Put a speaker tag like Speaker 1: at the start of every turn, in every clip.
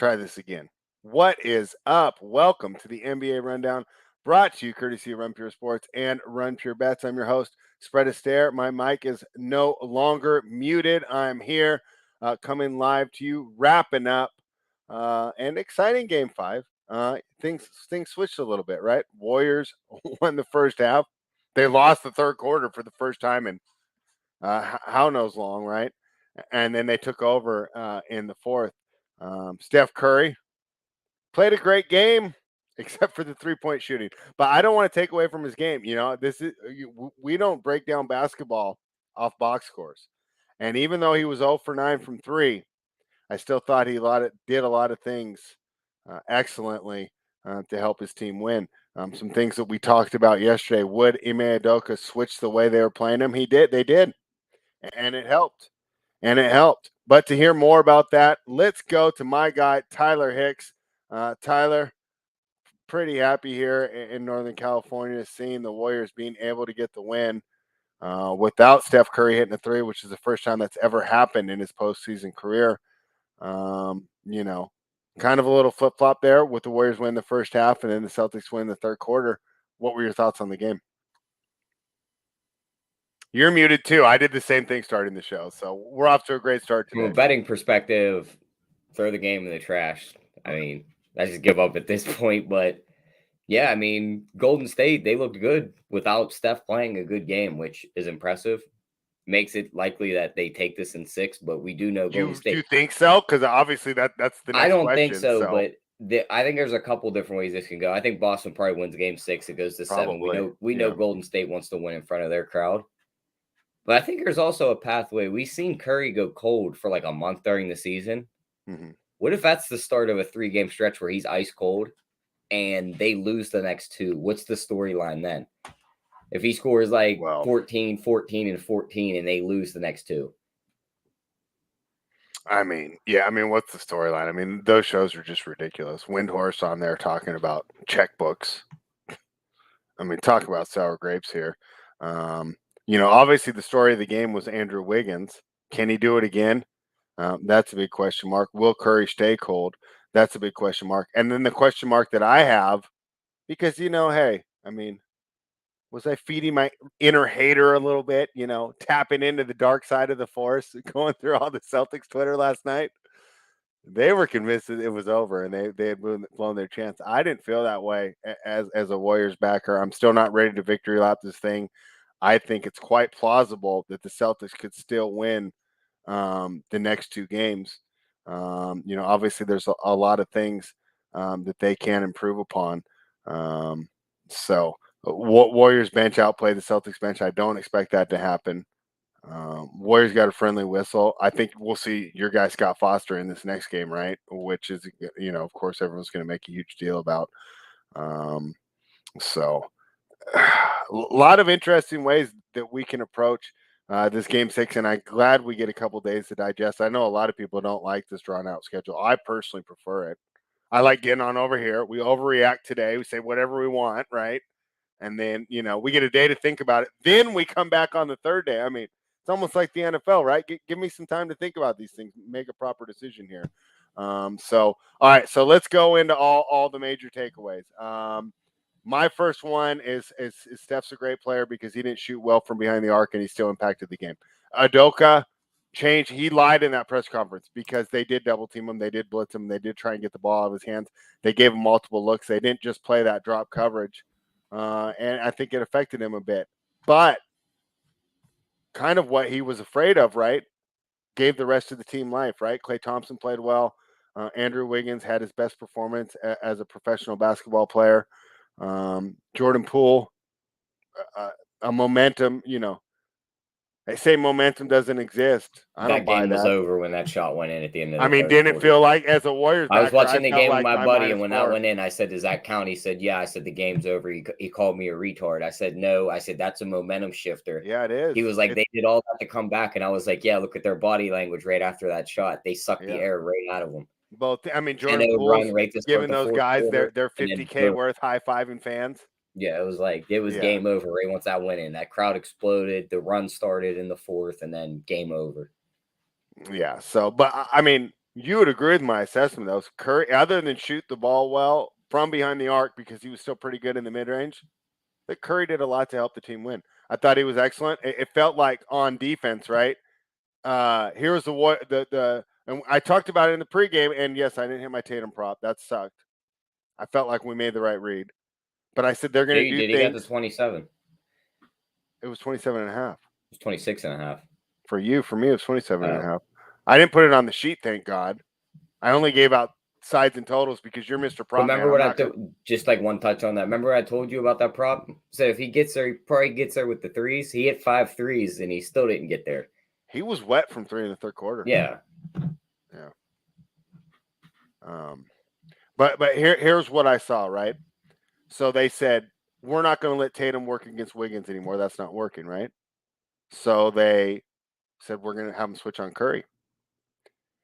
Speaker 1: try this again. What is up? Welcome to the NBA Rundown, brought to you courtesy of Run Pure Sports and Run Pure Bets. I'm your host, Astaire. My mic is no longer muted. I'm here coming live to you, wrapping up an exciting Game 5. Things switched a little bit, right? Warriors won the first half. They lost the third quarter for the first time in how knows long, right? And then they took over in the fourth. Steph Curry played a great game, except for the 3-point shooting. But I don't want to take away from his game. You know, we don't break down basketball off box scores. And even though he was 0 for 9 from 3, I still thought he did a lot of things excellently to help his team win. Some things that we talked about yesterday. Would Ime Udoka switch the way they were playing him? He did. They did. And it helped. But to hear more about that, let's go to my guy, Tyler Hicks. Tyler, pretty happy here in Northern California seeing the Warriors being able to get the win without Steph Curry hitting a three, which is the first time that's ever happened in his postseason career. You know, kind of a little flip-flop there with the Warriors win the first half and then the Celtics win the third quarter. What were your thoughts on the game? You're muted too. I did the same thing starting the show, so we're off to a great start today.
Speaker 2: From a betting perspective, throw the game in the trash. I mean, I just give up at this point. But yeah, I mean, Golden State, they looked good without Steph playing a good game, which is impressive. Makes it likely that they take this in 6, but we do know Golden State.
Speaker 1: You think so? Because obviously that's the next question.
Speaker 2: I don't think so, but I think there's a couple different ways this can go. I think Boston probably wins game 6. It goes to 7. We know Golden State wants to win in front of their crowd. But I think there's also a pathway. We've seen Curry go cold for like a month during the season. Mm-hmm. What if that's the start of a 3-game stretch where he's ice cold and they lose the next 2? What's the storyline then? If he scores like 14, 14, and 14 and they lose the next 2.
Speaker 1: I mean, yeah. I mean, what's the storyline? I mean, those shows are just ridiculous. Windhorse on there talking about checkbooks. I mean, talk about sour grapes here. You know, obviously the story of the game was Andrew Wiggins. Can he do it again? That's a big question mark. Will Curry stay cold? That's a big question mark. And then the question mark that I have, because, you know, hey, I mean, was I feeding my inner hater a little bit, you know, tapping into the dark side of the force, going through all the Celtics Twitter last night? They were convinced that it was over and they had blown their chance. I didn't feel that way as a Warriors backer. I'm still not ready to victory lap this thing. I think it's quite plausible that the Celtics could still win the next 2 games. You know, obviously there's a lot of things that they can improve upon. So Warriors bench outplay the Celtics bench. I don't expect that to happen. Warriors got a friendly whistle. I think we'll see your guy Scott Foster in this next game, right? Which is, you know, of course, everyone's going to make a huge deal about. So a lot of interesting ways that we can approach this game 6, and I'm glad we get a couple days to digest. I know a lot of people don't like this drawn out schedule. I personally prefer it. I like getting on over here. We overreact today. We say whatever we want, right? And then, you know, we get a day to think about it. Then we come back on the third day. I mean, it's almost like the NFL, right? Give me some time to think about these things, make a proper decision here. So, all right. So let's go into all the major takeaways. My first one is Steph's a great player because he didn't shoot well from behind the arc and he still impacted the game. Udoka changed. He lied in that press conference because they did double team him. They did blitz him. They did try and get the ball out of his hands. They gave him multiple looks. They didn't just play that drop coverage. And I think it affected him a bit. But kind of what he was afraid of, right, gave the rest of the team life, right? Klay Thompson played well. Andrew Wiggins had his best performance as a professional basketball player. Jordan Poole, a momentum, you know, they say momentum doesn't exist. I don't buy that.
Speaker 2: That game was over when that shot went in at the end of the
Speaker 1: I mean, didn't it feel like as a Warriors backer,
Speaker 2: I was watching the game with
Speaker 1: like
Speaker 2: my buddy, and when that went in, I said, does that count? He said, yeah. I said, the game's over. He called me a retard. I said, no. I said, that's a momentum shifter.
Speaker 1: Yeah, it is.
Speaker 2: He was like, they did all that to come back. And I was like, yeah, look at their body language right after that shot. They sucked the air right out of them.
Speaker 1: Both. I mean, Jordan Poole's giving those guys their $50K worth high-fiving fans.
Speaker 2: Yeah, it was game over right once that went in. That crowd exploded. The run started in the fourth, and then game over.
Speaker 1: Yeah. So, but I mean, You would agree with my assessment, though. Curry, other than shoot the ball well from behind the arc because he was still pretty good in the mid range, that Curry did a lot to help the team win. I thought he was excellent. It felt like on defense, right? Here's the and I talked about it in the pregame, and yes, I didn't hit my Tatum prop. That sucked. I felt like we made the right read, but I said they're going to do
Speaker 2: things. He got to 27?
Speaker 1: It was 27 and a half.
Speaker 2: It was 26 and a half.
Speaker 1: For you, for me, it was 27 and a half. I didn't put it on the sheet, thank God. I only gave out sides and totals because you're Mr. Prop.
Speaker 2: Remember what just like one touch on that. Remember I told you about that prop? So if he gets there, he probably gets there with the threes. He hit 5 threes and he still didn't get there.
Speaker 1: He was wet from 3 in the third quarter.
Speaker 2: Yeah.
Speaker 1: But here's what I saw, right? So they said, we're not going to let Tatum work against Wiggins anymore. That's not working, right? So they said, we're going to have him switch on Curry.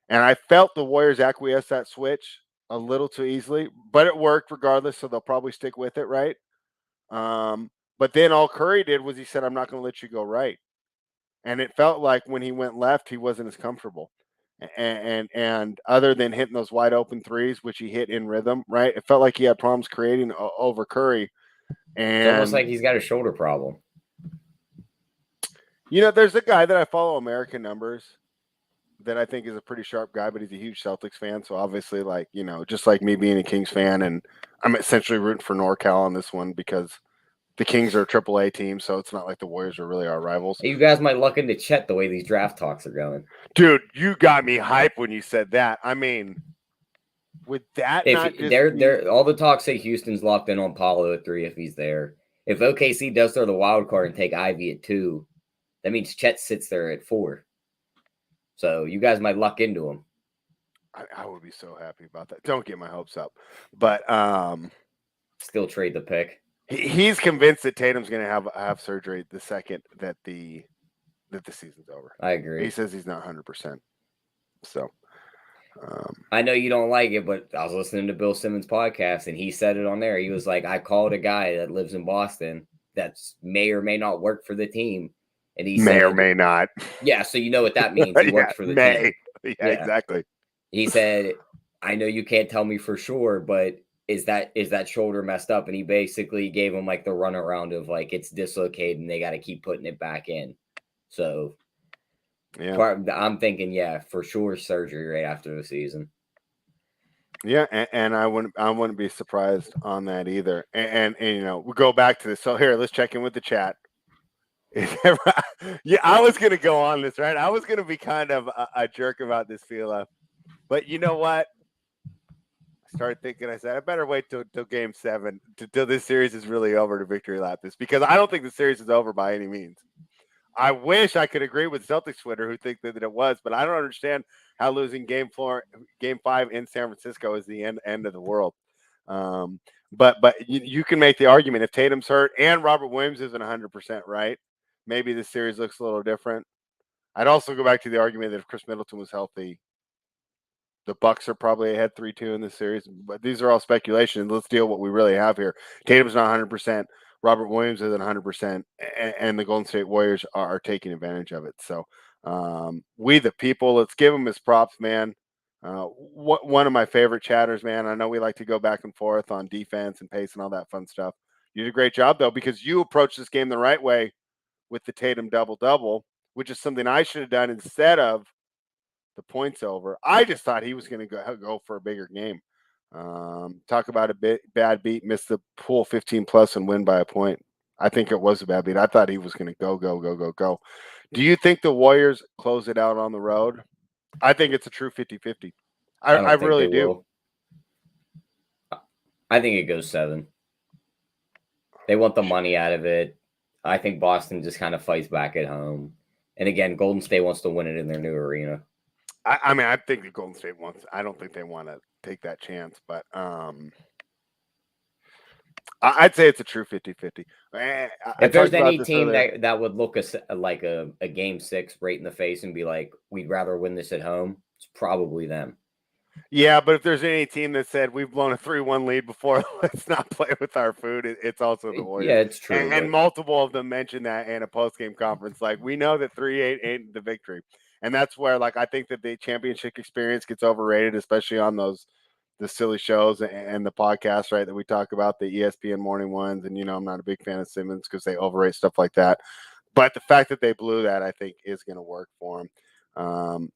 Speaker 1: And I felt the Warriors acquiesced that switch a little too easily, but it worked regardless, so they'll probably stick with it, right? But then all Curry did was he said, I'm not going to let you go right. And it felt like when he went left, he wasn't as comfortable. And other than hitting those wide open threes, which he hit in rhythm, right? It felt like he had problems creating over Curry. And
Speaker 2: it's almost like he's got a shoulder problem.
Speaker 1: You know, there's a guy that I follow, American Numbers, that I think is a pretty sharp guy, but he's a huge Celtics fan. So obviously, like, you know, just like me being a Kings fan, and I'm essentially rooting for NorCal on this one because the Kings are a AAA team, so it's not like the Warriors are really our rivals.
Speaker 2: You guys might luck into Chet the way these draft talks are going.
Speaker 1: Dude, you got me hype when you said that. I mean, with that,
Speaker 2: they're all the talks say Houston's locked in on Paulo at 3 if he's there. If OKC does throw the wild card and take Ivy at 2, that means Chet sits there at 4. So you guys might luck into him.
Speaker 1: I would be so happy about that. Don't get my hopes up, but
Speaker 2: still trade the pick.
Speaker 1: He's convinced that Tatum's going to have surgery the second that the season's over.
Speaker 2: I agree.
Speaker 1: He says he's not 100%. So
Speaker 2: I know you don't like it, but I was listening to Bill Simmons' podcast, and he said it on there. He was like, "I called a guy that lives in Boston that may or may not work for the team." And he
Speaker 1: may or may not.
Speaker 2: Yeah, so you know what that means. He works for the team.
Speaker 1: Yeah, exactly.
Speaker 2: He said, "I know you can't tell me for sure, but is that shoulder messed up?" And he basically gave him like the runaround of like it's dislocated and they got to keep putting it back in. So yeah, I'm thinking, yeah, for sure surgery right after the season.
Speaker 1: Yeah, and I wouldn't be surprised on that either. And you know, we go back to this. So here, let's check in with the chat. Yeah, I was gonna go on this, right? I was gonna be kind of a jerk about this, Fila, but you know what? I started thinking. I said I better wait till Game 7, till this series is really over to victory lap this, because I don't think the series is over by any means. I wish I could agree with Celtics Twitter who think that it was, but I don't understand how losing Game 5 in San Francisco is the end of the world. But you can make the argument if Tatum's hurt and Robert Williams isn't 100% right, maybe this series looks a little different. I'd also go back to the argument that if Chris Middleton was healthy, the Bucks are probably ahead 3-2 in this series. But these are all speculation. Let's deal with what we really have here. Tatum's not 100%. Robert Williams isn't 100%, and the Golden State Warriors are taking advantage of it. So we the people, let's give him his props, man. One of my favorite chatters, man. I know we like to go back and forth on defense and pace and all that fun stuff. You did a great job, though, because you approached this game the right way with the Tatum double-double, which is something I should have done instead of the points over. I just thought he was going to go for a bigger game. Talk about a bad beat, miss the pool 15 plus and win by a point. I think it was a bad beat. I thought he was going to go. Do you think the Warriors close it out on the road? I think it's a true 50-50. I really do.
Speaker 2: I think it goes 7. They want the money out of it. I think Boston just kind of fights back at home. And again, Golden State wants to win it in their new arena.
Speaker 1: I mean, I think the Golden State wants. I don't think they want to take that chance, but I'd say it's a true 50-50.
Speaker 2: If there's any team that would look like a Game 6 right in the face and be like, we'd rather win this at home, it's probably them. Yeah,
Speaker 1: but if there's any team that said we've blown a 3-1 lead before, let's not play with our food, it's also the Warriors.
Speaker 2: Yeah, it's true.
Speaker 1: And multiple of them mentioned that in a post-game conference. Like, we know that 3-8 ain't the victory. And that's where, like, I think that the championship experience gets overrated, especially on the silly shows and the podcasts, right, that we talk about, the ESPN morning ones. And, I'm not a big fan of Simmons because they overrate stuff like that. But the fact that they blew that, I think, is going to work for them.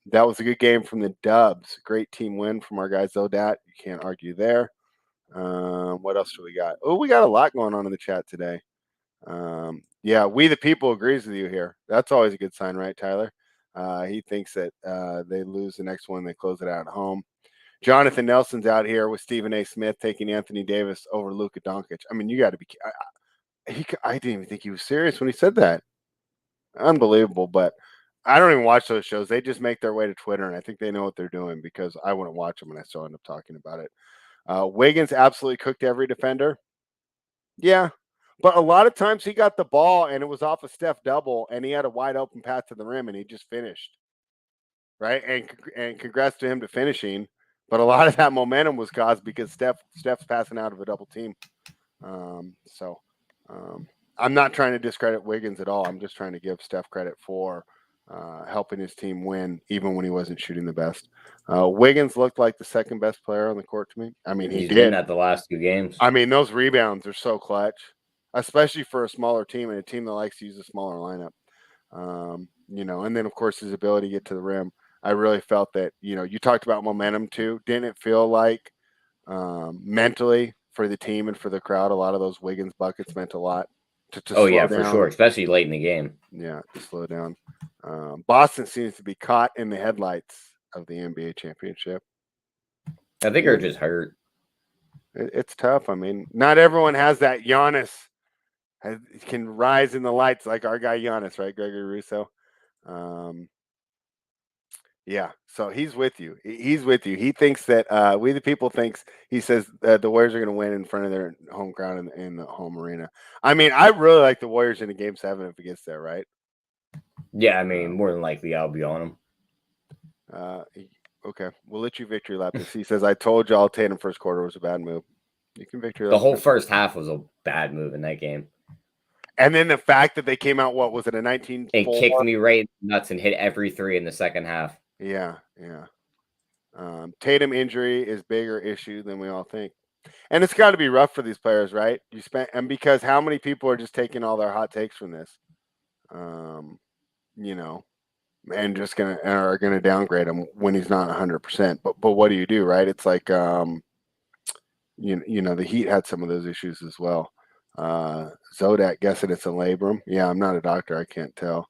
Speaker 1: That was a good game from the Dubs. Great team win from our guy Zodat. You can't argue there. What else do we got? Oh, we got a lot going on in the chat today. Yeah, we the people agrees with you here. That's always a good sign, right, Tyler? He thinks that they lose the next one, they close it out at home. Jonathan Nelson's out here with Stephen A. Smith taking Anthony Davis over Luka Doncic. I mean, you got to be. I didn't even think he was serious when he said that. Unbelievable. But I don't even watch those shows. They just make their way to Twitter, and I think they know what they're doing because I wouldn't watch them, and I still end up talking about it. Wiggins absolutely cooked every defender. Yeah, but a lot of times he got the ball and it was off a Steph double, and he had a wide open path to the rim, and he just finished. Right, and congrats to him to finishing. But a lot of that momentum was caused because Steph's passing out of a double team. So I'm not trying to discredit Wiggins at all. I'm just trying to give Steph credit for helping his team win, even when he wasn't shooting the best. Wiggins looked like the second best player on the court to me. I mean,
Speaker 2: he's
Speaker 1: did
Speaker 2: been at the last 2 games.
Speaker 1: I mean, those rebounds are so clutch, especially for a smaller team and a team that likes to use a smaller lineup. And then of course his ability to get to the rim. I really felt that, you talked about momentum too. Didn't it feel like mentally for the team and for the crowd, a lot of those Wiggins buckets meant a lot to
Speaker 2: slow
Speaker 1: down.
Speaker 2: For sure, especially late in the game.
Speaker 1: Yeah, to slow down. Boston seems to be caught in the headlights of the NBA championship.
Speaker 2: I think they're just hurt.
Speaker 1: It's tough. I mean, not everyone has that Giannis can rise in the lights like our guy Giannis, right? Gregory Russo. Yeah, so he's with you. He's with you. He thinks that we the people thinks he says the Warriors are going to win in front of their home crowd in the home arena. I mean, I really like the Warriors in a Game 7 if it gets there, right?
Speaker 2: Yeah, I mean, more than likely I'll be on
Speaker 1: them. Okay, we'll let you victory lap this. He says, "I told y'all Tatum first quarter was a bad move." You can victory lap.
Speaker 2: The whole first half was a bad move in that game.
Speaker 1: And then the fact that they came out, what was it, a 19-4?
Speaker 2: It kicked me right nuts and hit every 3 in the second half.
Speaker 1: Yeah. Tatum injury is bigger issue than we all think. And it's got to be rough for these players, right? And because how many people are just taking all their hot takes from this, and just are gonna downgrade him when he's not 100%. But what do you do, right? It's like, the Heat had some of those issues as well. Zodak guessing it's a labrum. Yeah, I'm not a doctor. I can't tell.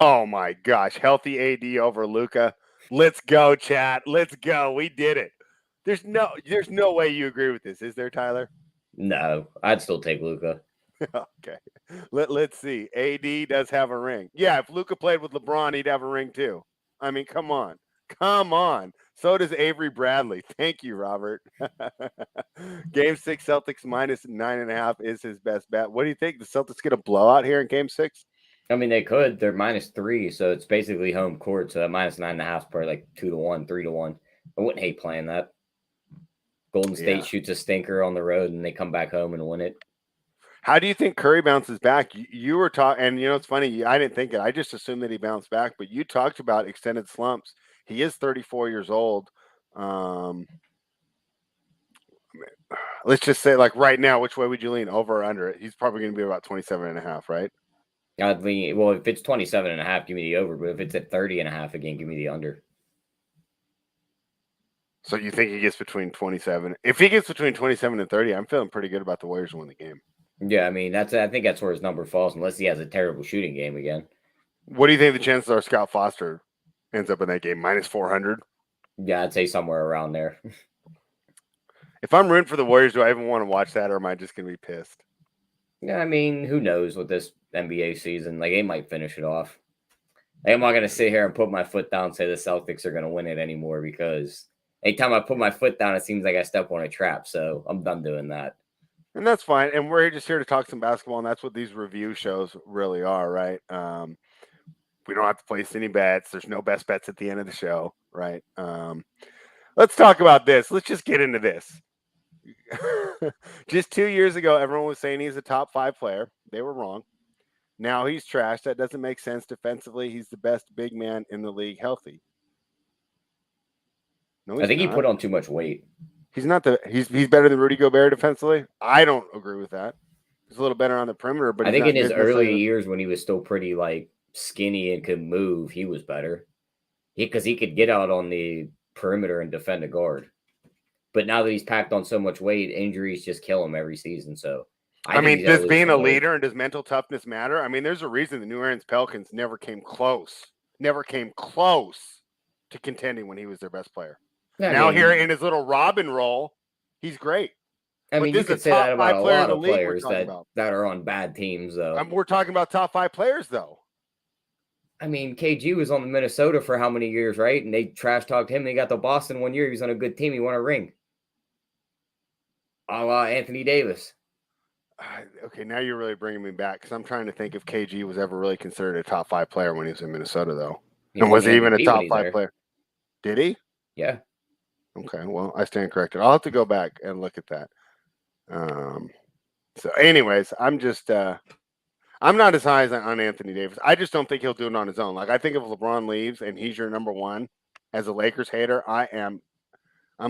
Speaker 1: Oh my gosh, healthy AD over Luka. Let's go, chat. Let's go. We did it. There's no way you agree with this, is there, Tyler?
Speaker 2: No, I'd still take Luka.
Speaker 1: Okay. Let's see. AD does have a ring. Yeah, if Luka played with LeBron, he'd have a ring too. I mean, come on. So does Avery Bradley. Thank you, Robert. Game 6 Celtics minus 9.5 is his best bet. What do you think? The Celtics get a blowout here in Game 6?
Speaker 2: I mean, they could. They're -3, so it's basically home court. So that -9.5 is probably like 2-1, 3-1. I wouldn't hate playing that. Golden State shoots a stinker on the road, and they come back home and win it.
Speaker 1: How do you think Curry bounces back? You were talking, and it's funny. I didn't think it. I just assumed that he bounced back. But you talked about extended slumps. He is 34 years old. Let's just say, like right now, which way would you lean, over or under it? He's probably going to be about 27.5, right?
Speaker 2: I'd lean. Well, if it's 27.5, give me the over. But if it's at 30.5 again, give me the under.
Speaker 1: So you think he gets between 27? If he gets between 27 and 30, I'm feeling pretty good about the Warriors winning the game.
Speaker 2: Yeah, I mean, I think that's where his number falls, unless he has a terrible shooting game again.
Speaker 1: What do you think the chances are Scott Foster ends up in that game? -400?
Speaker 2: Yeah, I'd say somewhere around there.
Speaker 1: If I'm rooting for the Warriors, do I even want to watch that, or am I just going to be pissed?
Speaker 2: Yeah, I mean, who knows with this NBA season? Like, they might finish it off. I'm not going to sit here and put my foot down and say the Celtics are going to win it anymore, because anytime I put my foot down, it seems like I step on a trap. So I'm done doing that.
Speaker 1: And that's fine. And we're just here to talk some basketball, and that's what these review shows really are, right? We don't have to place any bets. There's no best bets at the end of the show, right? Let's talk about this. Let's just get into this. Just 2 years ago, everyone was saying he's a top 5 player. They were wrong. Now he's trashed. That doesn't make sense defensively. He's the best big man in the league healthy.
Speaker 2: No, I think he put on too much weight.
Speaker 1: He's not he's better than Rudy Gobert defensively. I don't agree with that. He's a little better on the perimeter, but
Speaker 2: I think in his early years when he was still pretty like skinny and could move, he was better. Because he could get out on the perimeter and defend a guard. But now that he's packed on so much weight, injuries just kill him every season. So
Speaker 1: I mean, does being a leader and does mental toughness matter? I mean, there's a reason the New Orleans Pelicans never came close to contending when he was their best player. Now here in his little Robin role, he's great.
Speaker 2: I mean, you could say that about a lot of players that are on bad teams, though.
Speaker 1: We're talking about top 5 players, though.
Speaker 2: I mean, KG was on the Minnesota for how many years, right? And they trash talked him. They got to Boston one year. He was on a good team. He won a ring. A la Anthony Davis.
Speaker 1: Okay, now you're really bringing me back because I'm trying to think if KG was ever really considered a top 5 player when he was in Minnesota, though. And was he even a top 5 player? Did he?
Speaker 2: Yeah.
Speaker 1: Okay, well, I stand corrected. I'll have to go back and look at that. So, anyways, I'm just I'm not as high as on Anthony Davis. I just don't think he'll do it on his own. Like I think if LeBron leaves and he's your number one as a Lakers hater, I'm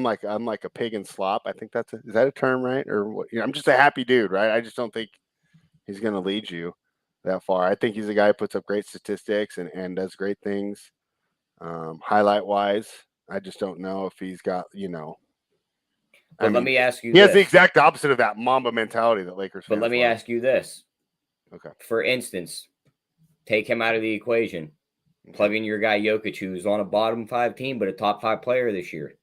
Speaker 1: like a pig in slop. I think is that a term, right? Or what? I'm just a happy dude, right? I just don't think he's going to lead you that far. I think he's a guy who puts up great statistics and does great things, highlight wise. I just don't know if he's got,
Speaker 2: But let me ask you
Speaker 1: this. He has the exact opposite of that Mamba mentality that Lakers fans
Speaker 2: But let me ask you this.
Speaker 1: Okay.
Speaker 2: For instance, take him out of the equation. Plug in your guy Jokic, who's on a bottom 5 team, but a top 5 player this year.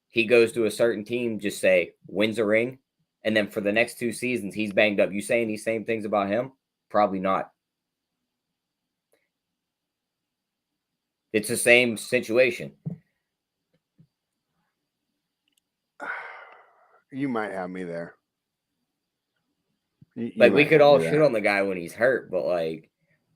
Speaker 2: He goes to a certain team, just say, wins a ring, and then for the next 2 seasons, he's banged up. You saying these same things about him? Probably not. It's the same situation.
Speaker 1: You might have me there.
Speaker 2: We could all shit on the guy when he's hurt, but like,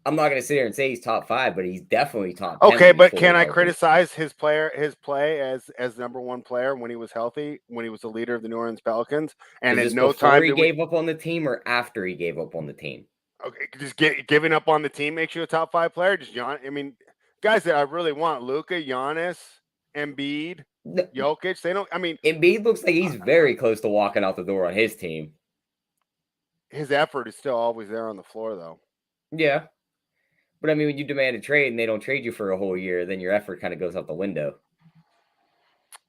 Speaker 2: I'm not going to sit here and say he's top 5, but he's definitely top 10.
Speaker 1: Okay, but can I criticize his play as number 1 player when he was healthy, when he was the leader of the New Orleans Pelicans, and at no time
Speaker 2: he gave up on the team or after he gave up on the team?
Speaker 1: Okay, just giving up on the team makes you a top 5 player. Guys that I really want: Luka, Giannis, Embiid, Jokic. They don't.
Speaker 2: Embiid looks like he's very close to walking out the door on his team.
Speaker 1: His effort is still always there on the floor, though.
Speaker 2: Yeah. But when you demand a trade and they don't trade you for a whole year, then your effort kind of goes out the window.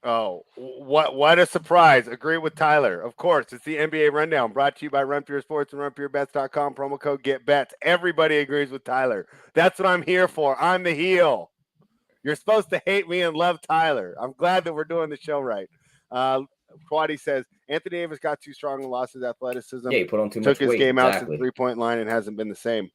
Speaker 1: Oh, what a surprise. Agree with Tyler. Of course, it's the NBA Rundown brought to you by Run Pure Sports and RunPureBets.com. Promo code GetBets. Everybody agrees with Tyler. That's what I'm here for. I'm the heel. You're supposed to hate me and love Tyler. I'm glad that we're doing the show right. Quaddy says, Anthony Davis got too strong and lost his athleticism.
Speaker 2: Yeah, he put on too much weight.
Speaker 1: Took his game out to the 3-point line and hasn't been the same.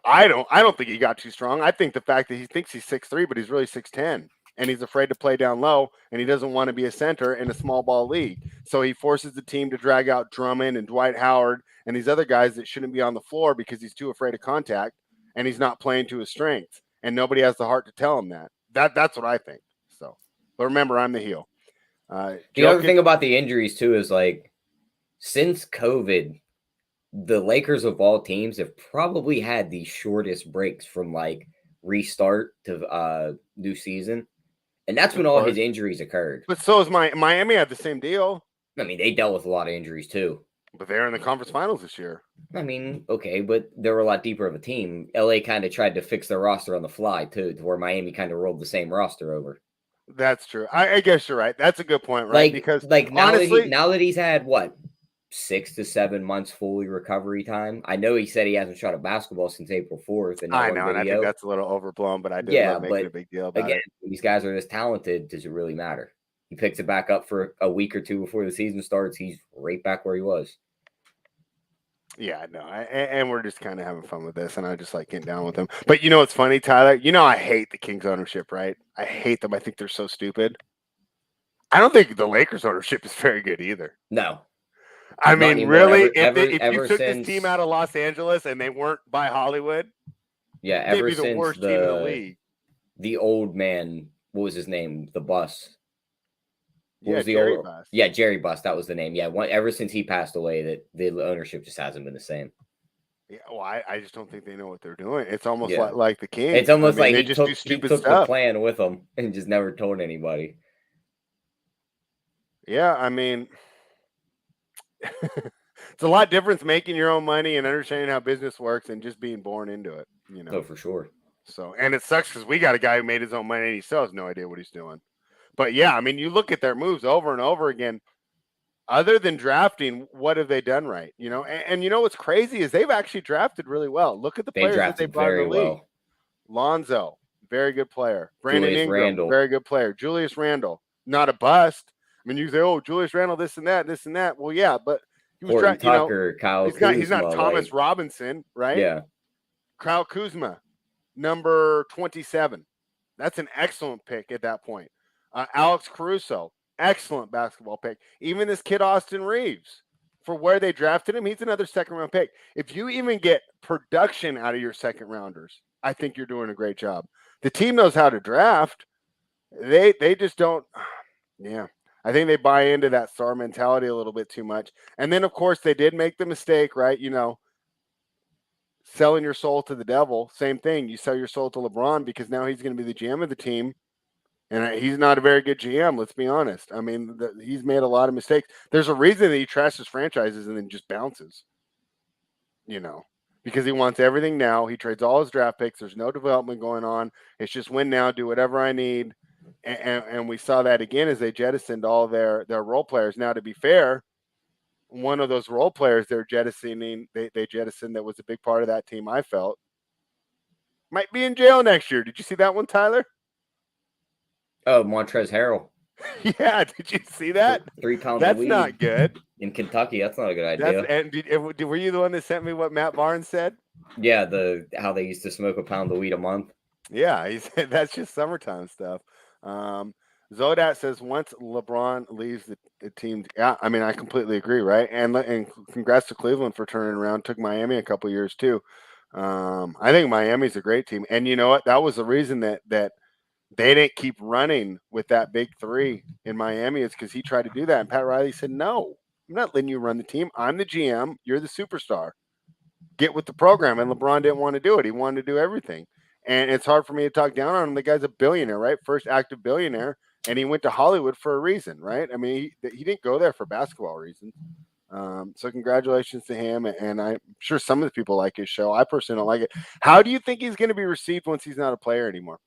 Speaker 1: I don't think he got too strong. I think the fact that he thinks he's 6'3", but he's really 6'10", and he's afraid to play down low, and he doesn't want to be a center in a small ball league. So he forces the team to drag out Drummond and Dwight Howard and these other guys that shouldn't be on the floor because he's too afraid of contact, and he's not playing to his strengths. And nobody has the heart to tell him that. That's what I think. So, but remember, I'm the heel.
Speaker 2: The other thing about the injuries too is like, since COVID, the Lakers of all teams have probably had the shortest breaks from like restart to new season, and that's when all his injuries occurred.
Speaker 1: But so is Miami had the same deal.
Speaker 2: They dealt with a lot of injuries too.
Speaker 1: But they're in the conference finals this year.
Speaker 2: Okay, but they were a lot deeper of a team. LA kind of tried to fix their roster on the fly too, to where Miami kind of rolled the same roster over.
Speaker 1: That's true. I guess you're right. That's a good point, right? Because
Speaker 2: honestly, now that he's had 6 to 7 months fully recovery time. I know he said he hasn't shot a basketball since April 4th. And
Speaker 1: I know, and I think that's a little overblown, but I did make it a big deal about it.
Speaker 2: These guys are this talented. Does it really matter? He picks it back up for a week or 2 before the season starts. He's right back where he was.
Speaker 1: Yeah, no, and we're just kind of having fun with this, and I just like getting down with them. But you know what's funny, Tyler? I hate the Kings ownership, right? I hate them. I think they're so stupid. I don't think the Lakers ownership is very good either.
Speaker 2: No.
Speaker 1: Really, if you took this team out of Los Angeles and they weren't by Hollywood,
Speaker 2: they'd
Speaker 1: be the worst team in the league.
Speaker 2: The old man, what was his name? The Bus.
Speaker 1: Jerry Buss.
Speaker 2: Yeah, Jerry Buss. That was the name. Yeah, ever since he passed away, that the ownership just hasn't been the same.
Speaker 1: Yeah, well, I just don't think they know what they're doing. It's almost
Speaker 2: Yeah.
Speaker 1: like the Kings.
Speaker 2: It's almost like
Speaker 1: they
Speaker 2: he
Speaker 1: just do
Speaker 2: took
Speaker 1: stupid
Speaker 2: the
Speaker 1: stuff.
Speaker 2: plan with him and just never told anybody.
Speaker 1: Yeah, I mean, it's a lot different making your own money and understanding how business works and just being born into it, you know.
Speaker 2: Oh, for sure.
Speaker 1: So, and it sucks because we got a guy who made his own money and he still has no idea what he's doing. But yeah, I mean, you look at their moves over and over again. Other than drafting, what have they done right? You know, and you know what's crazy is they've actually drafted really well. Look at the
Speaker 2: They
Speaker 1: players that they
Speaker 2: drafted
Speaker 1: brought in the
Speaker 2: very
Speaker 1: league.
Speaker 2: well.
Speaker 1: Lonzo, very good player. Brandon
Speaker 2: Julius
Speaker 1: Ingram,
Speaker 2: Randle.
Speaker 1: very good player. Julius Randle, not a bust. I mean, you say, "Oh, Julius Randle, this and that, this and that." Well, yeah, but he was
Speaker 2: Horton
Speaker 1: you know,
Speaker 2: Tucker, Kyle
Speaker 1: he's not
Speaker 2: Kuzma,
Speaker 1: Thomas Robinson, right?
Speaker 2: Yeah.
Speaker 1: Kyle Kuzma, number 27. That's an excellent pick at that point. Alex Caruso, excellent basketball pick. Even this kid Austin Reeves, for where they drafted him, he's another second round pick. If you even get production out of your second rounders, I think you're doing a great job. The team knows how to draft. They just don't. Yeah, I think they buy into that star mentality a little bit too much. And then of course they did make the mistake, right? You know, selling your soul to the devil. Same thing. You sell your soul to LeBron because now he's going to be the GM of the team. And he's not a very good GM, let's be honest. I mean, he's made a lot of mistakes. There's a reason that he trashes franchises and then just bounces, you know, because he wants everything now. He trades all his draft picks. There's no development going on. It's just win now, do whatever I need. And we saw that again as they jettisoned all their role players. Now, to be fair, one of those role players they're jettisoning, they jettisoned that was a big part of that team, I felt, might be in jail next year. Did you see that one, Tyler?
Speaker 2: Oh, Montrezl Harrell.
Speaker 1: Yeah, did you see that?
Speaker 2: 3 pounds
Speaker 1: That's
Speaker 2: of weed.
Speaker 1: Not good.
Speaker 2: In Kentucky, that's not a good idea.
Speaker 1: Were you the one that sent me what Matt Barnes said?
Speaker 2: Yeah, how they used to smoke a pound of weed a month.
Speaker 1: Yeah, he said that's just summertime stuff. Zodat says once LeBron leaves the team, yeah, I mean I completely agree, right? And congrats to Cleveland for turning around. Took Miami a couple years too. I think Miami's a great team, and you know what? That was the reason that they didn't keep running with that big three in Miami is because he tried to do that. And Pat Riley said, no, I'm not letting you run the team. I'm the GM. You're the superstar. Get with the program. And LeBron didn't want to do it. He wanted to do everything. And it's hard for me to talk down on him. The guy's a billionaire, right? First active billionaire. And he went to Hollywood for a reason, right? I mean, he didn't go there for basketball reasons. So congratulations to him. And I'm sure some of the people like his show. I personally don't like it. How do you think he's going to be received once he's not a player anymore?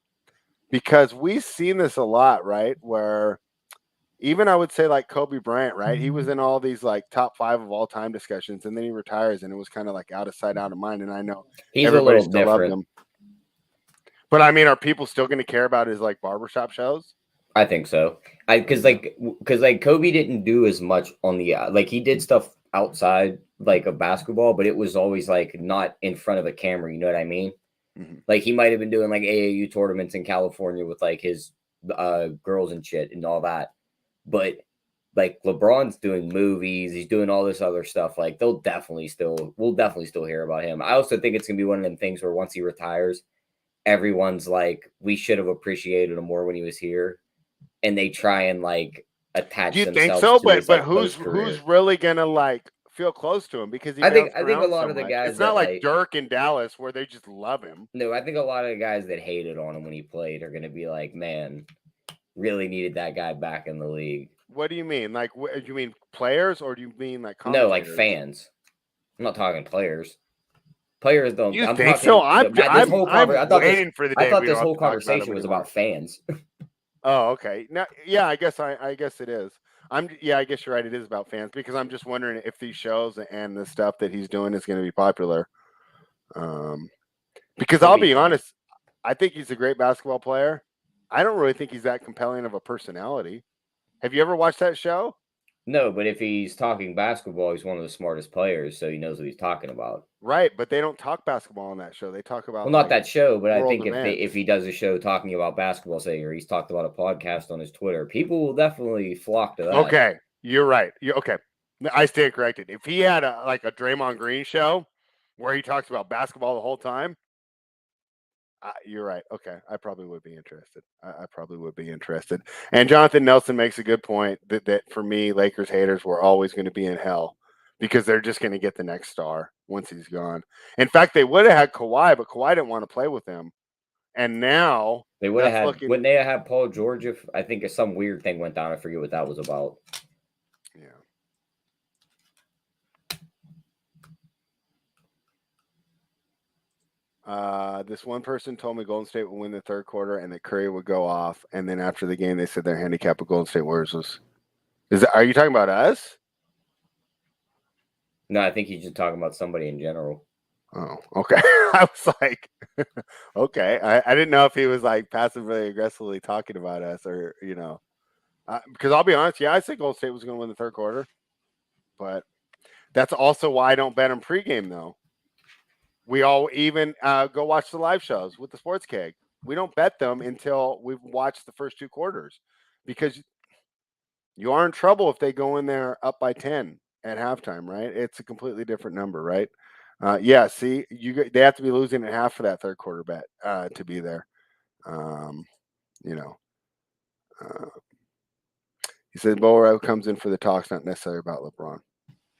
Speaker 1: Because we've seen this a lot, right? Where even I would say like Kobe Bryant, right? He was in all these like top 5 of all time discussions, and then he retires, and it was kind of like out of sight, out of mind. And I know everybody still loved him, but I mean, are people still going to care about his like barbershop shows?
Speaker 2: I think so. Because Kobe didn't do as much on the like he did stuff outside like of basketball, but it was always like not in front of a camera. You know what I mean? Mm-hmm. Like he might have been doing like AAU tournaments in California with like his girls and shit and all that. But like LeBron's doing movies, he's doing all this other stuff. Like we'll definitely still hear about him. I also think it's gonna be one of them things where once he retires, everyone's like, we should have appreciated him more when he was here, and they try and like attach.
Speaker 1: Do you
Speaker 2: themselves
Speaker 1: think so?
Speaker 2: To his,
Speaker 1: but who's really gonna like feel close to him because
Speaker 2: I think a lot of the guys.
Speaker 1: It's not like Dirk in Dallas where they just love him.
Speaker 2: No, I think a lot of the guys that hated on him when he played are going to be like, man, really needed that guy back in the league.
Speaker 1: What do you mean? Like, do you mean players or do you mean like
Speaker 2: no, like fans? I'm not talking players. Players don't.
Speaker 1: You think so? I'm waiting for the day.
Speaker 2: I thought this whole conversation was about fans.
Speaker 1: Oh, okay. Now, yeah, I guess it is. I guess you're right. It is about fans because I'm just wondering if these shows and the stuff that he's doing is going to be popular. Because I'll be honest, I think he's a great basketball player. I don't really think he's that compelling of a personality. Have you ever watched that show?
Speaker 2: No, but if he's talking basketball, he's one of the smartest players, so he knows what he's talking about.
Speaker 1: Right, but they don't talk basketball on that show. They talk about
Speaker 2: not that show, but I think if he does a show talking about basketball, say, or he's talked about a podcast on his Twitter, people will definitely flock to that.
Speaker 1: Okay, you're right. Okay, I stand corrected. If he had a Draymond Green show where he talks about basketball the whole time, you're right. Okay, I probably would be interested. I probably would be interested. And Jonathan Nelson makes a good point that for me, Lakers haters were always going to be in hell because they're just going to get the next star once he's gone. In fact, they would have had Kawhi, but Kawhi didn't want to play with him. And now
Speaker 2: they would have had, wouldn't they have had Paul George if I think some weird thing went down? I forget what that was about.
Speaker 1: Yeah. This one person told me Golden State would win the third quarter and that Curry would go off. And then after the game, they said their handicap of Golden State Warriors was. Are you talking about us?
Speaker 2: No, I think he's just talking about somebody in general.
Speaker 1: Oh, okay. I was like, okay. I didn't know if he was like passively aggressively talking about us or, because I'll be honest. Yeah, I think Golden State was going to win the third quarter, but that's also why I don't bet on pregame though. We all even go watch the live shows with the Sports Keg. We don't bet them until we've watched the first two quarters because you are in trouble if they go in there up by 10 at halftime, right? It's a completely different number, right? Yeah, see, they have to be losing at half for that third quarter bet to be there. He said Bo comes in for the talks, not necessarily about LeBron.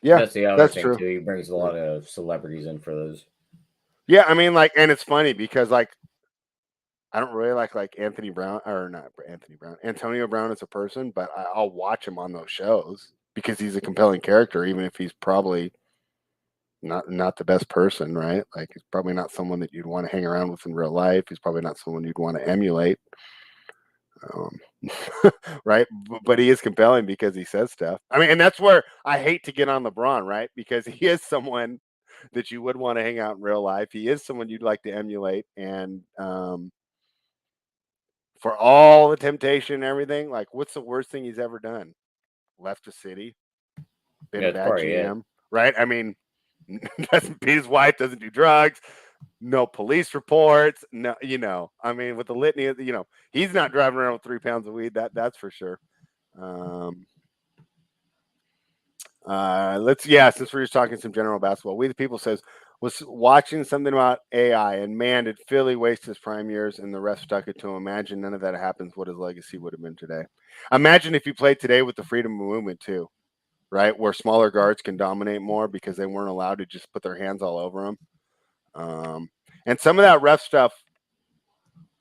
Speaker 1: Yeah,
Speaker 2: that's the other thing true. Too. He brings a lot of celebrities in for those.
Speaker 1: Yeah, I mean, and it's funny because I don't really like Anthony Brown or not Anthony Brown, Antonio Brown as a person, but I'll watch him on those shows because he's a compelling character, even if he's probably not the best person, right? Like he's probably not someone that you'd want to hang around with in real life. He's probably not someone you'd want to emulate. Right? But he is compelling because he says stuff. I mean, and that's where I hate to get on LeBron, right? Because he is someone that you would want to hang out in real life. He is someone you'd like to emulate. And for all the temptation and everything, like what's the worst thing he's ever done? Left the city, been a bad GM, right? I mean, doesn't beat his wife, doesn't do drugs, no police reports, no, I mean, with the litany of, he's not driving around with 3 pounds of weed, that's for sure. Since we're just talking some general basketball, We the People says, was watching something about AI, and man, did Philly waste his prime years and the rest stuck it to him. Imagine none of that happens, what his legacy would have been today. Imagine if you played today with the freedom of movement too, right? Where smaller guards can dominate more because they weren't allowed to just put their hands all over them. And some of that ref stuff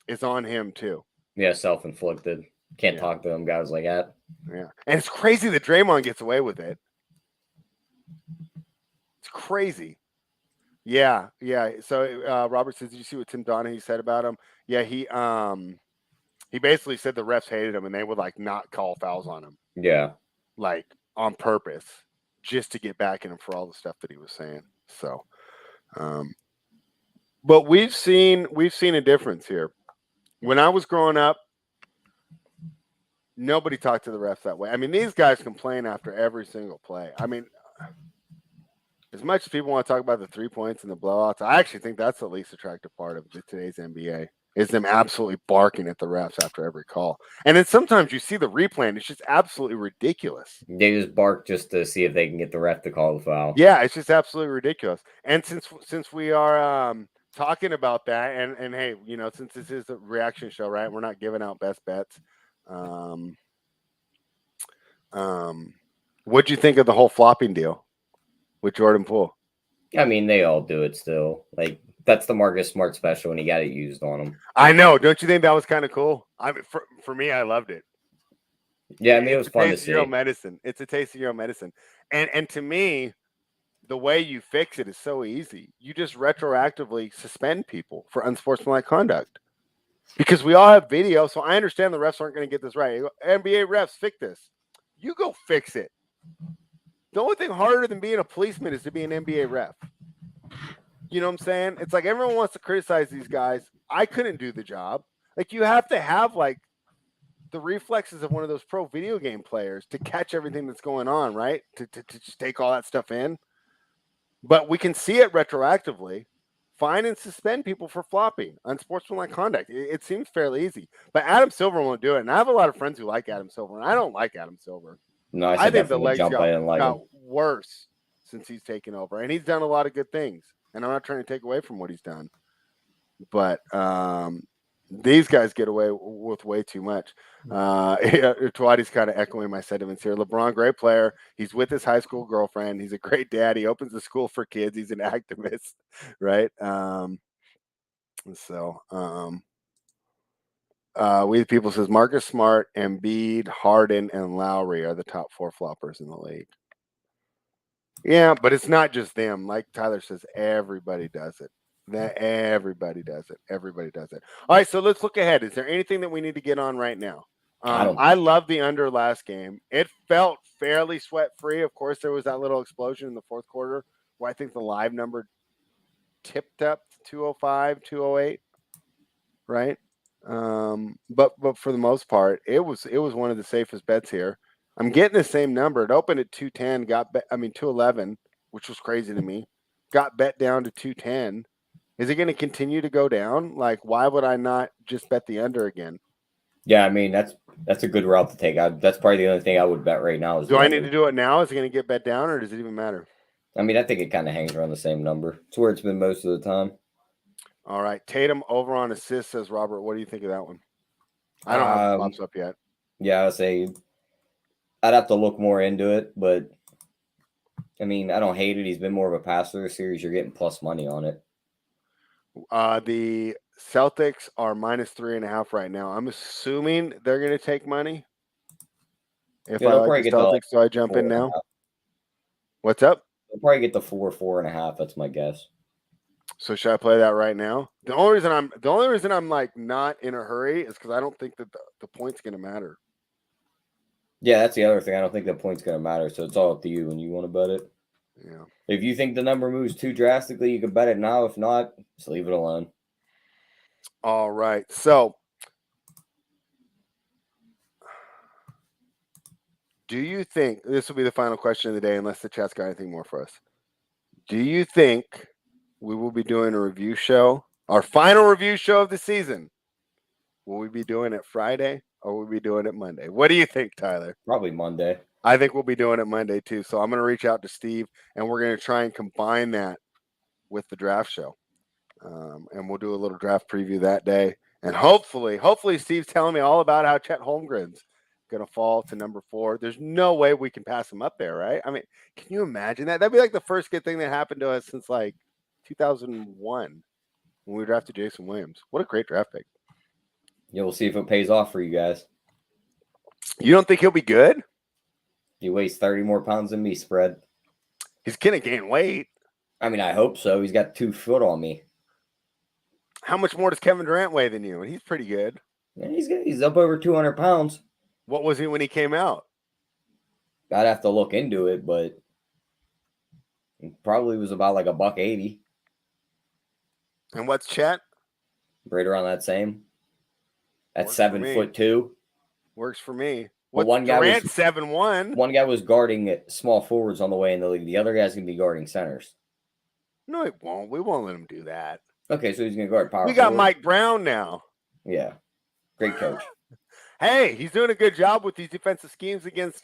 Speaker 1: is on him too.
Speaker 2: Yeah, self-inflicted. Can't talk to them guys like that.
Speaker 1: Yeah, and it's crazy that Draymond gets away with it. It's crazy. Yeah. So Robert says, did you see what Tim Donahue said about him? Yeah, he basically said the refs hated him and they would not call fouls on him.
Speaker 2: Yeah,
Speaker 1: on purpose, just to get back at him for all the stuff that he was saying. So, but we've seen a difference here. When I was growing up, nobody talked to the refs that way. I mean, these guys complain after every single play. I mean, as much as people want to talk about the 3 points and the blowouts, I actually think that's the least attractive part of today's NBA is them absolutely barking at the refs after every call. And then sometimes you see the replay and it's just absolutely ridiculous.
Speaker 2: They just bark just to see if they can get the ref to call the foul.
Speaker 1: Yeah, it's just absolutely ridiculous. And since we are talking about that, and hey, since this is a reaction show, right? We're not giving out best bets. What'd you think of the whole flopping deal with Jordan Poole?
Speaker 2: I mean, they all do it still. That's the Marcus Smart special, and he got it used on him.
Speaker 1: I know. Don't you think that was kind of cool? I mean, for me, I loved it.
Speaker 2: Yeah, I mean, it was fun to see.
Speaker 1: Your own medicine. It's a taste of your own medicine. And to me, the way you fix it is so easy. You just retroactively suspend people for unsportsmanlike conduct. Because we all have video, so I understand the refs aren't going to get this right. NBA refs, fix this. You go fix it. The only thing harder than being a policeman is to be an NBA ref. You know what I'm saying? It's like everyone wants to criticize these guys. I couldn't do the job. You have to have the reflexes of one of those pro video game players to catch everything that's going on, right? To just take all that stuff in. But we can see it retroactively. Fine and suspend people for flopping, unsportsmanlike conduct. It seems fairly easy. But Adam Silver won't do it. And I have a lot of friends who like Adam Silver, and I don't like Adam Silver.
Speaker 2: No, I think the legs got
Speaker 1: worse since he's taken over. And he's done a lot of good things. And I'm not trying to take away from what he's done. But, These guys get away with way too much. Twatty's kind of echoing my sentiments here. LeBron, great player. He's with his high school girlfriend. He's a great dad. He opens a school for kids. He's an activist, right? We the people says Marcus Smart, Embiid, Harden, and Lowry are the top 4 floppers in the league. Yeah, but it's not just them. Like Tyler says, everybody does it. Everybody does it. Everybody does it. All right, so let's look ahead. Is there anything that we need to get on right now? I love the under last game. It felt fairly sweat-free. Of course, there was that little explosion in the fourth quarter where I think the live number tipped up to 205, 208, right? But for the most part, it was one of the safest bets here. I'm getting the same number. It opened at 210, 211, which was crazy to me. Got bet down to 210. Is it going to continue to go down? Like, why would I not just bet the under again?
Speaker 2: Yeah, I mean, that's a good route to take. That's probably the only thing I would bet right now.
Speaker 1: Do I need to do it now? Is it going to get bet down, or does it even matter?
Speaker 2: I mean, I think it kind of hangs around the same number. It's where it's been most of the time.
Speaker 1: All right. Tatum over on assists, says Robert. What do you think of that one? I don't have the props up yet.
Speaker 2: Yeah, I would say I'd have to look more into it, but I mean, I don't hate it. He's been more of a passer this series. You're getting plus money on it.
Speaker 1: The Celtics are -3.5 right now. I'm assuming they're going to take money. If I like the Celtics, do I jump in now? What's up?
Speaker 2: They'll probably get the 4.5. That's my guess.
Speaker 1: So should I play that right now? The only reason I'm like not in a hurry is because I don't think that the point's going to matter.
Speaker 2: Yeah, that's the other thing. I don't think the point's going to matter. So it's all up to you when you want to bet it.
Speaker 1: Yeah.
Speaker 2: If you think the number moves too drastically, you can bet it now. If not, just leave it alone.
Speaker 1: All right. So do you think this will be the final question of the day, unless the chat's got anything more for us? Do you think we will be doing a review show, our final review show of the season? Will we be doing it Friday or will we be doing it Monday? What do you think, Tyler?
Speaker 2: Probably Monday.
Speaker 1: I think we'll be doing it Monday too. So I'm going to reach out to Steve and we're going to try and combine that with the draft show. And we'll do a little draft preview that day. And hopefully Steve's telling me all about how Chet Holmgren's going to fall to number 4. There's no way we can pass him up there, right? I mean, can you imagine that? That'd be like the first good thing that happened to us since like 2001 when we drafted Jason Williams. What a great draft pick.
Speaker 2: Yeah, we'll see if it pays off for you guys.
Speaker 1: You don't think he'll be good?
Speaker 2: He weighs 30 more pounds than me, spread.
Speaker 1: He's going to gain weight.
Speaker 2: I mean, I hope so. He's got 2 foot on me.
Speaker 1: How much more does Kevin Durant weigh than you? And he's pretty good.
Speaker 2: Yeah, he's up over 200 pounds.
Speaker 1: What was he when he came out?
Speaker 2: I'd have to look into it, but he probably was about like $180.
Speaker 1: And what's Chet?
Speaker 2: Right around that same. That's 7'2".
Speaker 1: Works for me.
Speaker 2: Well, one guy
Speaker 1: Durant 7'1".
Speaker 2: One guy was guarding small forwards on the way in the league. The other guy's gonna be guarding centers.
Speaker 1: No, he won't. We won't let him do that.
Speaker 2: Okay, so he's gonna guard power.
Speaker 1: We got forward. Mike Brown now.
Speaker 2: Yeah, great coach.
Speaker 1: Hey, he's doing a good job with these defensive schemes against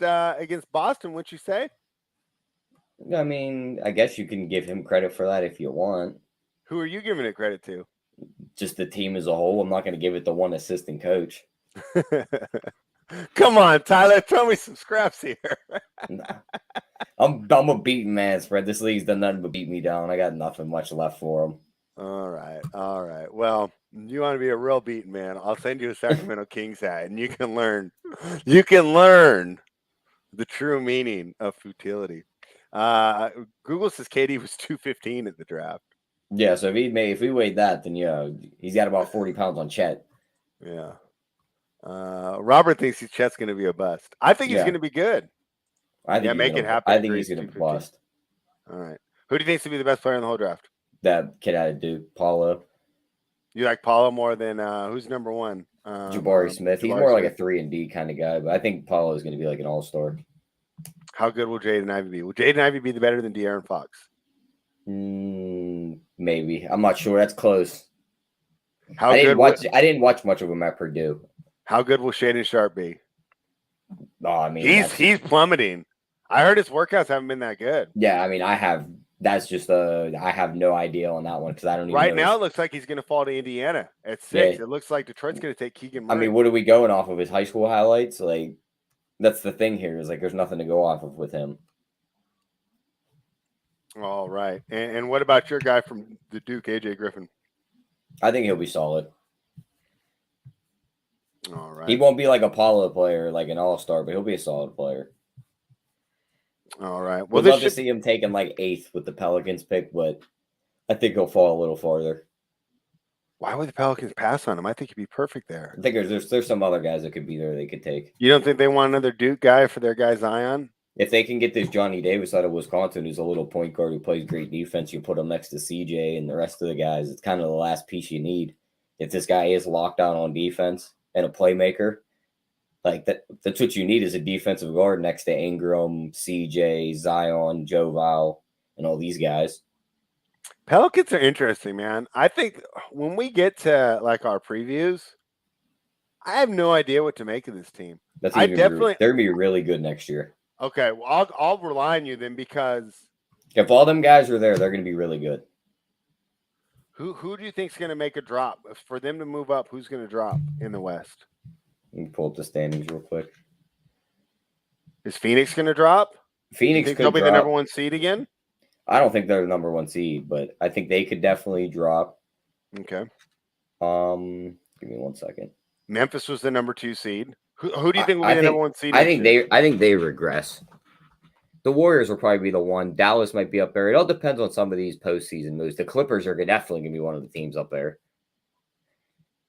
Speaker 1: Boston. Wouldn't you say?
Speaker 2: I mean, I guess you can give him credit for that if you want.
Speaker 1: Who are you giving it credit to?
Speaker 2: Just the team as a whole. I'm not going to give it to one assistant coach.
Speaker 1: Come on, Tyler. Throw me some scraps here.
Speaker 2: Nah. I'm a beaten man, Fred. This league's done nothing but beat me down. I got nothing much left for him.
Speaker 1: All right. Well, you want to be a real beaten man? I'll send you a Sacramento Kings hat, and you can learn the true meaning of futility. Google says KD was 215 at the draft.
Speaker 2: Yeah, so if we weighed that, then yeah, he's got about 40 pounds on Chet.
Speaker 1: Yeah. Robert thinks Chet's going to be a bust. I think he's going to be good. Make it happen.
Speaker 2: I think he's going to bust.
Speaker 1: All right. Who do you think to be the best player in the whole draft?
Speaker 2: That kid out of Duke, Paulo.
Speaker 1: You like Paulo more than who's number 1?
Speaker 2: Jabari Smith. He's more like a 3-and-D kind of guy, but I think Paulo is going to be like an all-star.
Speaker 1: How good will Jaden Ivey be? Will Jaden Ivey be better than De'Aaron Fox?
Speaker 2: Maybe. I'm not sure. That's close.
Speaker 1: I
Speaker 2: didn't watch much of him at Purdue.
Speaker 1: How good will Shaedon Sharpe be?
Speaker 2: Oh, I mean,
Speaker 1: he's plummeting. I heard his workouts haven't been that good.
Speaker 2: Yeah, I mean, I have That's just I have no idea on that one because I don't even
Speaker 1: Right
Speaker 2: know.
Speaker 1: now, it looks like he's going to fall to Indiana at 6.
Speaker 2: Yeah.
Speaker 1: It looks like Detroit's going to take Keegan
Speaker 2: I
Speaker 1: Murray.
Speaker 2: mean, what are we going off of his high school highlights? Like, that's the thing here is like there's nothing to go off of with him.
Speaker 1: All right. And what about your guy from the Duke, AJ Griffin?
Speaker 2: I think he'll be solid.
Speaker 1: All right.
Speaker 2: He won't be like a Paulo player, like an all-star, but he'll be a solid player.
Speaker 1: All right.
Speaker 2: Well, we'd love to see him taking like 8th with the Pelicans pick, but I think he'll fall a little farther.
Speaker 1: Why would the Pelicans pass on him? I think he'd be perfect there.
Speaker 2: I think there's some other guys that could be there they could take.
Speaker 1: You don't think they want another Duke guy for their guy Zion?
Speaker 2: If they can get this Johnny Davis out of Wisconsin, who's a little point guard who plays great defense, you put him next to CJ and the rest of the guys. It's kind of the last piece you need. If this guy is locked down on defense and a playmaker, like that's what you need is a defensive guard next to Ingram, CJ, Zion, Joe Val, and all these guys.
Speaker 1: Pelicans are interesting, man. I think when we get to like our previews, I have no idea what to make of this team.
Speaker 2: They're gonna be really good next year.
Speaker 1: Okay, well, I'll rely on you then because
Speaker 2: if all them guys are there, they're going to be really good.
Speaker 1: Who do you think is going to make a drop for them to move up? Who's going to drop in the West?
Speaker 2: Let me pull up the standings real quick.
Speaker 1: Is Phoenix going to drop?
Speaker 2: Phoenix could
Speaker 1: they'll be the number 1 seed again.
Speaker 2: I don't think they're the number 1 seed, but I think they could definitely drop.
Speaker 1: Okay.
Speaker 2: Give me 1 second.
Speaker 1: Memphis was the number 2 seed. Who do you think will be the number 1 seed?
Speaker 2: I think they regress. The Warriors will probably be the one. Dallas might be up there. It all depends on some of these postseason moves. The Clippers are definitely going to be one of the teams up there.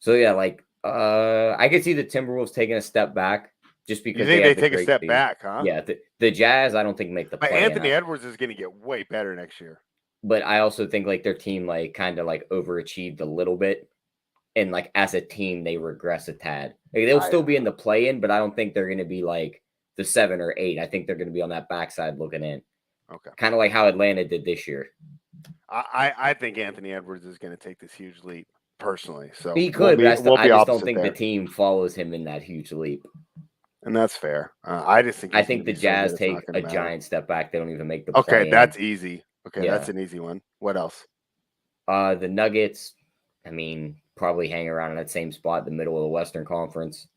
Speaker 2: So yeah, like I could see the Timberwolves taking a step back just because
Speaker 1: they take a step back, huh?
Speaker 2: Yeah, the Jazz I don't think make the play.
Speaker 1: But Anthony Edwards is going to get way better next year.
Speaker 2: But I also think like their team like kind of like overachieved a little bit. And like as a team, they regress a tad. Like, they'll still be in the play-in, but I don't think they're going to be like the 7 or 8. I think they're going to be on that backside looking in.
Speaker 1: Okay.
Speaker 2: Kind of like how Atlanta did this year.
Speaker 1: I think Anthony Edwards is going to take this huge leap personally. So
Speaker 2: he could, but I just don't think the team follows him in that huge leap.
Speaker 1: And that's fair. I
Speaker 2: think the Jazz take a giant step back. They don't even make the
Speaker 1: play-in.
Speaker 2: Okay,
Speaker 1: that's easy. Okay, yeah. That's an easy one. What else?
Speaker 2: The Nuggets, I mean, probably hang around in that same spot, the middle of the Western Conference.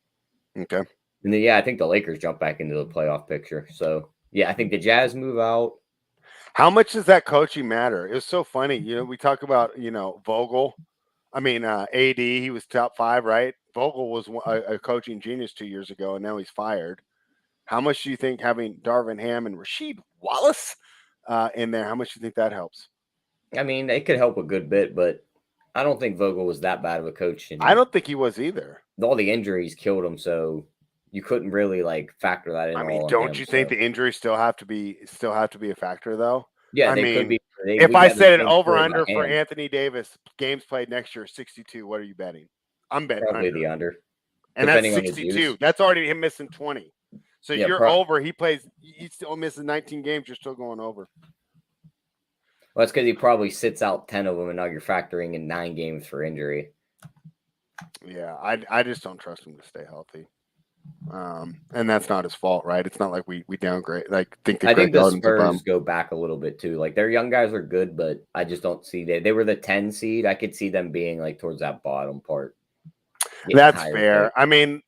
Speaker 1: Okay.
Speaker 2: And then, I think the Lakers jump back into the playoff picture. So, I think the Jazz move out.
Speaker 1: How much does that coaching matter? It was so funny. We talk about, Vogel. I mean, AD, he was top 5, right? Vogel was a coaching genius 2 years ago, and now he's fired. How much do you think having Darvin Ham and Rasheed Wallace in there, how much do you think that helps?
Speaker 2: I mean, it could help a good bit, but I don't think Vogel was that bad of a coach.
Speaker 1: I don't think he was either.
Speaker 2: All the injuries killed him, so you couldn't really like factor that in.
Speaker 1: I mean, don't you think the injuries still have to be a factor though?
Speaker 2: Yeah, they could be.
Speaker 1: If I said an over under for Anthony Davis games played next year 62, what are you betting? I'm betting
Speaker 2: probably the under.
Speaker 1: And that's 62. That's already him missing 20. So you're over. He's still missing 19 games. You're still going over.
Speaker 2: Well, that's because he probably sits out 10 of them, and now you're factoring in 9 games for injury.
Speaker 1: Yeah, I just don't trust him to stay healthy. And that's not his fault, right? It's not like we downgrade. Like
Speaker 2: I think the Spurs go back a little bit too. Like their young guys are good, but I just don't see they were the 10 seed. I could see them being like towards that bottom part.
Speaker 1: That's fair. I mean,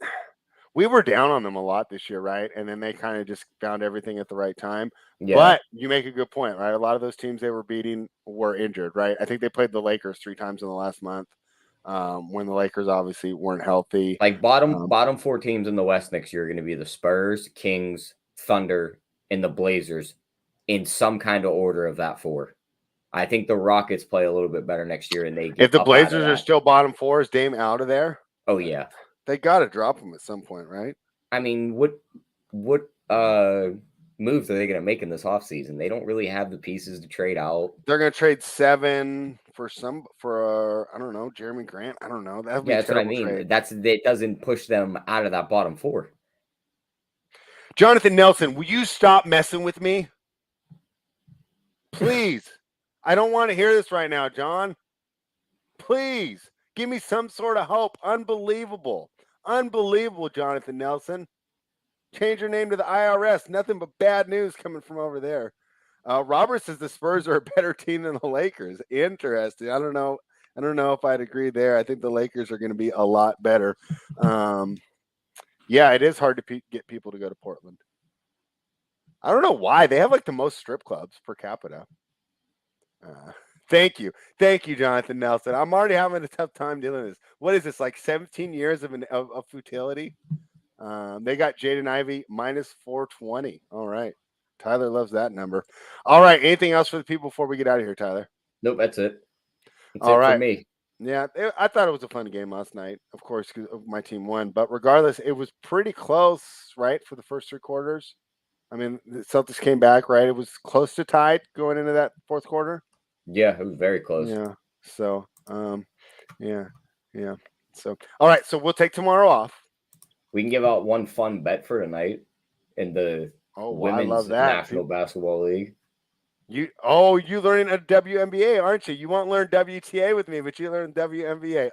Speaker 1: we were down on them a lot this year, right? And then they kind of just found everything at the right time. Yeah. But you make a good point, right? A lot of those teams they were beating were injured, right? I think they played the Lakers 3 times in the last month. When the Lakers obviously weren't healthy.
Speaker 2: Like bottom 4 teams in the West next year are going to be the Spurs, Kings, Thunder, and the Blazers in some kind of order of that 4. I think the Rockets play a little bit better next year, and
Speaker 1: if the Blazers are still bottom 4, is Dame out of there?
Speaker 2: Oh yeah,
Speaker 1: they got to drop him at some point, right?
Speaker 2: I mean, what moves are they going to make in this offseason? They don't really have the pieces to trade out.
Speaker 1: They're going to trade 7 for I don't know, Jeremy Grant. I don't know.
Speaker 2: That's what I mean. Trade. It doesn't push them out of that bottom 4.
Speaker 1: Jonathan Nelson, will you stop messing with me? Please. I don't want to hear this right now, John. Please give me some sort of hope. Unbelievable. Unbelievable, Jonathan Nelson. Change your name to the IRS. Nothing but bad news coming from over there. Robert says the Spurs are a better team than the Lakers. Interesting. I don't know if I'd agree there. I think the Lakers are going to be a lot better. Yeah, it is hard to get people to go to Portland. I don't know why. They have like the most strip clubs per capita. Thank you, Jonathan Nelson. I'm already having a tough time dealing with this. What is this, like 17 years of futility? They got Jaden Ivey minus 420. All right. Tyler loves that number. All right. Anything else for the people before we get out of here, Tyler?
Speaker 2: Nope, that's it.
Speaker 1: That's all right. For me. Yeah, I thought it was a fun game last night, of course, because my team won. But regardless, it was pretty close, right, for the first 3 quarters. I mean, the Celtics came back, right? It was close to tied going into that fourth quarter.
Speaker 2: Yeah, it was very close.
Speaker 1: Yeah. So, yeah. So, all right. So we'll take tomorrow off.
Speaker 2: We can give out one fun bet for tonight in the Women's National Basketball League.
Speaker 1: You learning a WNBA, aren't you? You won't learn WTA with me, but you learn WNBA.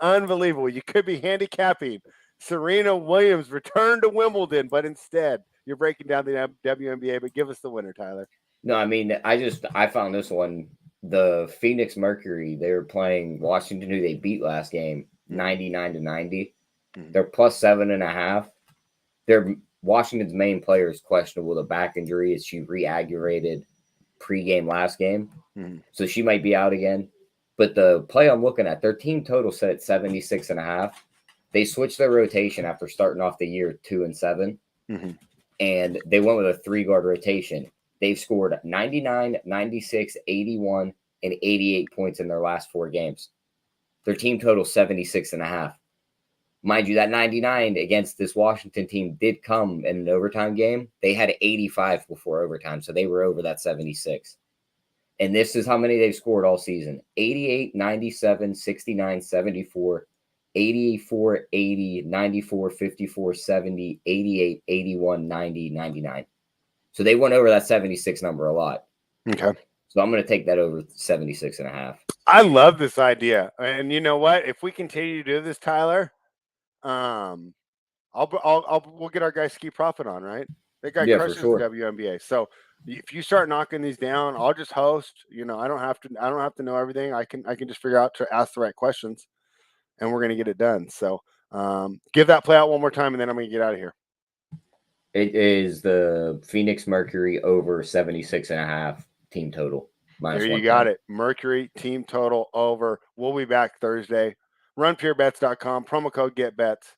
Speaker 1: Unbelievable. You could be handicapping Serena Williams' return to Wimbledon, but instead you're breaking down the WNBA. But give us the winner, Tyler.
Speaker 2: No, I mean, I found this one. The Phoenix Mercury, they were playing Washington, who they beat last game, 99-90. They're plus 7.5. Washington's main player is questionable with a back injury as she re-aggravated pregame last game. So she might be out again. But the play I'm looking at, their team total set at 76.5. They switched their rotation after starting off the year 2-7. And they went with a 3-guard rotation. They've scored 99, 96, 81, and 88 points in their last 4 games. Their team total 76.5. Mind you, that 99 against this Washington team did come in an overtime game. They had 85 before overtime, so they were over that 76. And this is how many they've scored all season: 88, 97, 69, 74, 84, 80, 94, 54, 70, 88, 81, 90, 99. So they went over that 76 number a lot.
Speaker 1: Okay.
Speaker 2: So I'm going to take that over 76.5.
Speaker 1: I love this idea. And you know what? If we continue to do this, Tyler, we'll get our guy Ski Profit on, right? That guy crushes the WNBA. So if you start knocking these down, I'll just host. You know, I don't have to know everything. I can just figure out to ask the right questions, and we're gonna get it done. So give that play out one more time, and then I'm gonna get out of here.
Speaker 2: It is the Phoenix Mercury over 76.5 team total.
Speaker 1: There you got it. Mercury team total over. We'll be back Thursday. RunPureBets.com, promo code GetBets.